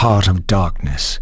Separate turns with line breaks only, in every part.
heart of darkness.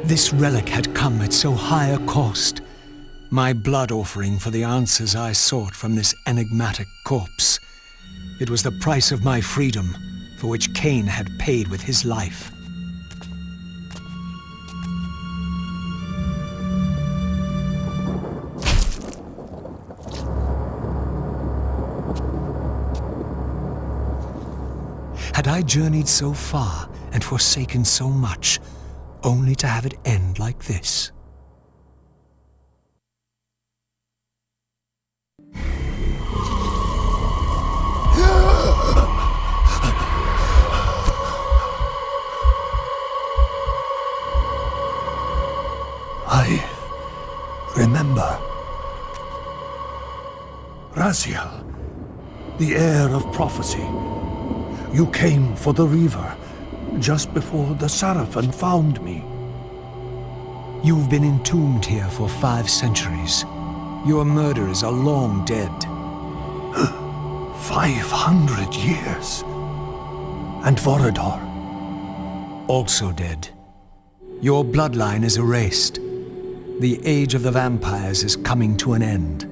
This relic had come at so high a cost. My blood offering for the answers I sought from this enigmatic corpse. It was the price of my freedom, for which Kain had paid with his life. Had I journeyed so far and forsaken so much, only to have it end like this?
I remember. Raziel, the heir of prophecy. You came for the Reaver, just before the Seraphim found me.
You've been entombed here for 5 centuries. Your murderers are long dead.
500 years. And Vorador?
Also dead. Your bloodline is erased. The age of the vampires is coming to an end.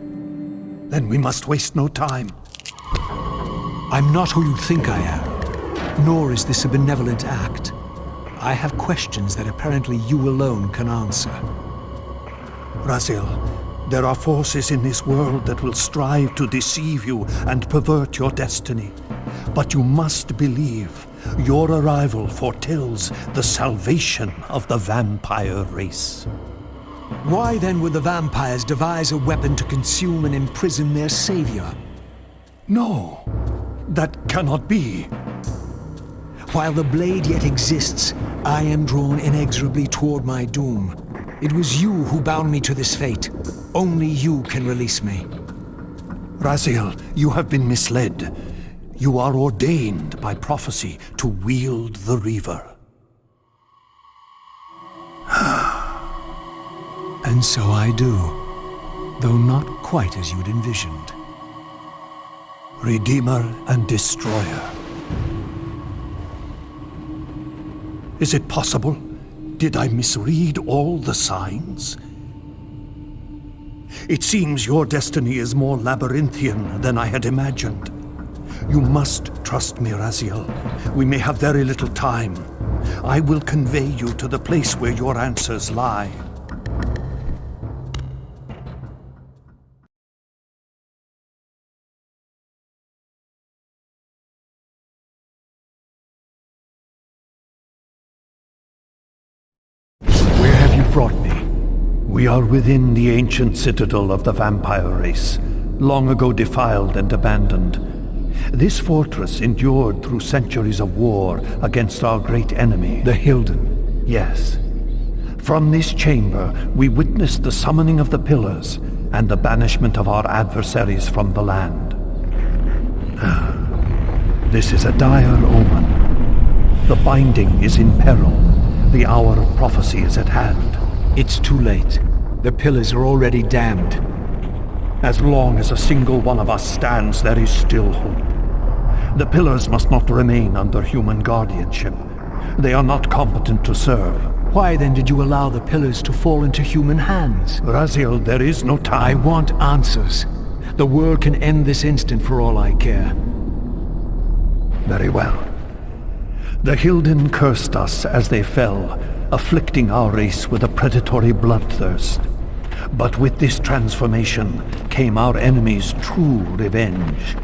Then we must waste no time.
I'm not who you think I am, nor is this a benevolent act. I have questions that apparently you alone can answer.
Raziel, there are forces in this world that will strive to deceive you and pervert your destiny. But you must believe Your arrival foretells the salvation of the vampire race.
Why then would the vampires devise a weapon to consume and imprison their savior?
No, that cannot be.
While the blade yet exists, I am drawn inexorably toward my doom. It was you who bound me to this fate. Only you can release me.
Raziel, you have been misled. You are ordained by prophecy to wield the Reaver.
And so I do, though not quite as you'd envisioned.
Redeemer and Destroyer. Is it possible? Did I misread all the signs? It seems your destiny is more labyrinthian than I had imagined. You must trust me, Raziel. We may have very little time. I will convey you to the place where your answers lie.
Where have you brought me?
We are within the ancient citadel of the vampire race, long ago defiled and abandoned. This fortress endured through centuries of war against our great enemy,
The Hilden.
Yes. From this chamber, we witnessed the summoning of the Pillars and the banishment of our adversaries from the land. This is a dire omen. The binding is in peril. The hour of prophecy is at hand.
It's too late. The pillars are already damned.
As long as a single one of us stands, there is still hope. The Pillars must not remain under human guardianship. They are not competent to serve.
Why then did you allow the pillars to fall into human hands?
Raziel, there is no time.
I want answers. The world can end this instant for all I care.
Very well. The Hilden cursed us as they fell, afflicting our race with a predatory bloodthirst. But with this transformation came our enemy's true revenge.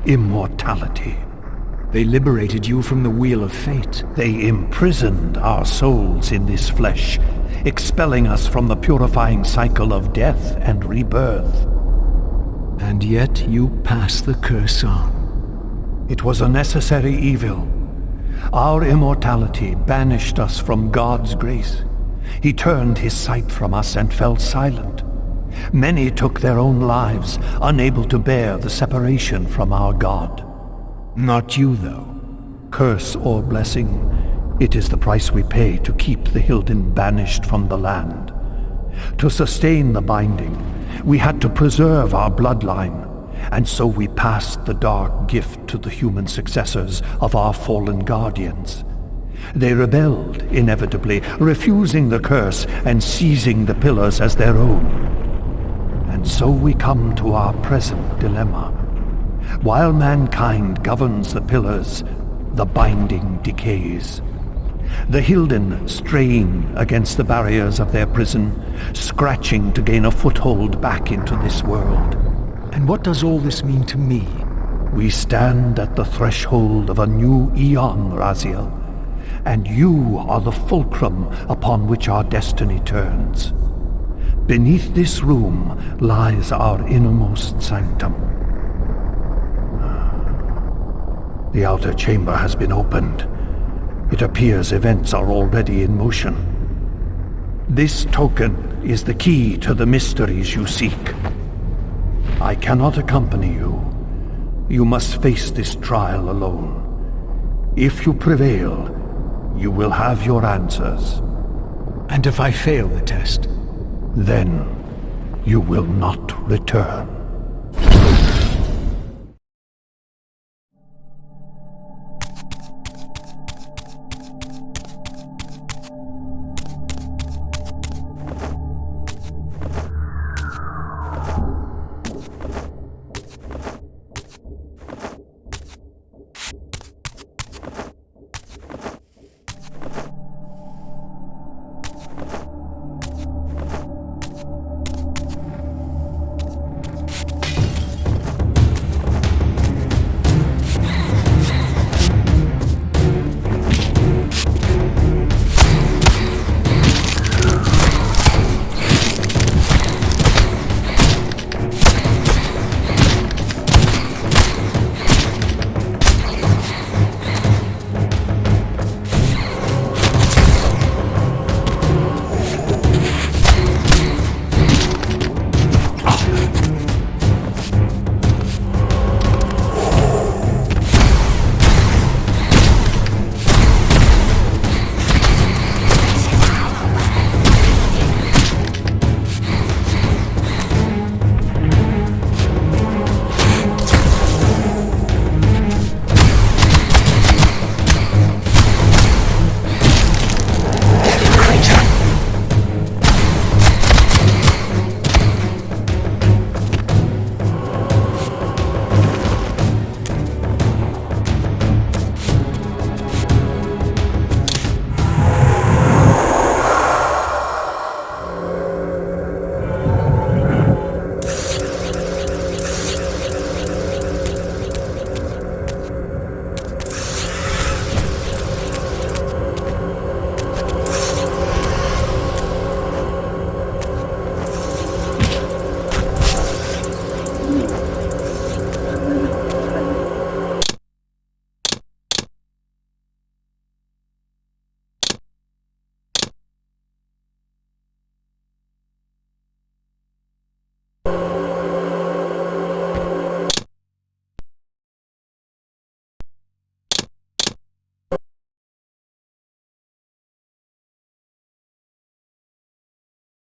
Immortality.
They liberated you from the wheel of fate.
They imprisoned our souls in this flesh, expelling us from the purifying cycle of death and rebirth.
And yet you pass the curse on.
It was a necessary evil. Our immortality banished us from God's grace. He turned his sight from us and fell silent. Many took their own lives, unable to bear the separation from our God.
Not you, though.
Curse or blessing, it is the price we pay to keep the Hilden banished from the land. To sustain the binding, we had to preserve our bloodline, and so we passed the dark gift to the human successors of our fallen guardians. They rebelled, inevitably, refusing the curse and seizing the pillars as their own. And so we come to our present dilemma. While mankind governs the pillars, the binding decays. The Hilden strain against the barriers of their prison, scratching to gain a foothold back into this world.
And what does all this mean to me?
We stand at the threshold of a new eon, Raziel, and you are the fulcrum upon which our destiny turns. Beneath this room lies our innermost sanctum. The outer chamber has been opened. It appears events are already in motion. This token is the key to the mysteries you seek. I cannot accompany you. You must face this trial alone. If you prevail, you will have your answers.
And if I fail the test?
Then you will not return.